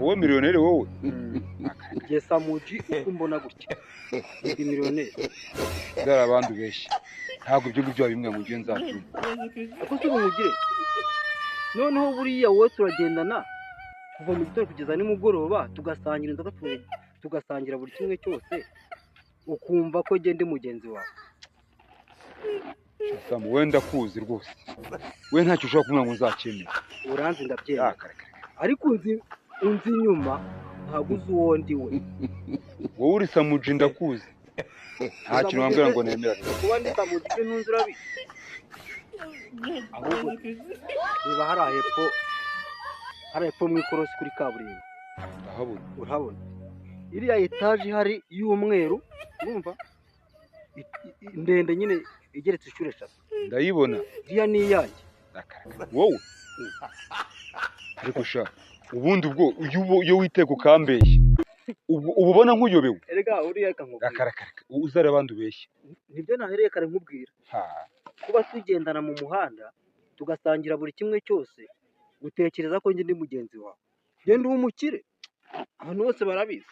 wowe miliyoneri wowe Njye Samuji uko mbona gutya ndi miliyoneri. dore abandi ubeshya ntabwo ibyo ngibyo bimwe mu gihe nzabyumva Ako si bumugire. Noneho buriya wowe turagendana kuva mu gitondo kugeza nimugoroba tugasangira inzoga tugasangira buri kimwe cyose ukumva ko njye ndi mugenzi wawe. Samu wenda kuzi rwose we ntacyo ushobora kumwe ngo uzakemera Uranzi ndabyemera. Ariko unzi inyuma ntabwo uzi uwo ndi we. wowe uri Samuji ndakuzi nta kintu wambwira ngo nemera Kuba ndi Samuji ibyo ntunzi urabizi. Ahubwo reba hariya hepfo mu ikorosi kuri kaburimbo. ndahabona Urahabona iriya etaje ihari y'umweru urumva ndende nyine igeretse inshuro 3. ndayibona Iriya ni iyanjye. wowe ariko sha ubundi ubwo iyo witeka ukambeshya uba ubona nk'uyobewe Erega uriya kankubwira. Akaraka uzare abandi ubeshya Nibyo nahereye kare nkubwira. Kuba tugendana mu muhanda tugasangira buri kimwe cyose utekereza ko njye ndi mugenzi wawe. Njye ndi umukire abantu bose barabizi.